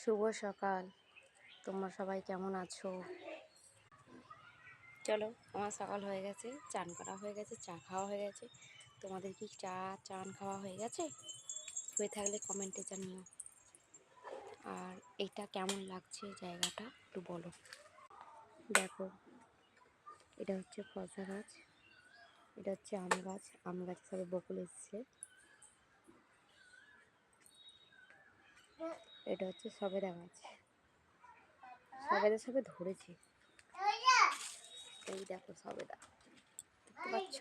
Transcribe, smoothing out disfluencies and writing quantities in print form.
শুভ সকাল। তোমরা সবাই কেমন আছো? চলো, আমার সকাল হয়ে গেছে, চান করা হয়ে গেছে, চা খাওয়া হয়ে গেছে। তোমাদের কি চান খাওয়া হয়ে গেছে? হয়ে থাকলে কমেন্টে জানিও। আর এটা কেমন লাগছে জায়গাটা একটু বলো। দেখো, এটা হচ্ছে ফজলা গাছ, এটা হচ্ছে আম গাছ। আম গাছে সবে বকুল এসছে। এটা হচ্ছে সবেদা গাছ, সবেদা সবে ধরেছে। এই দেখো সবেদা, দেখতে পাচ্ছ?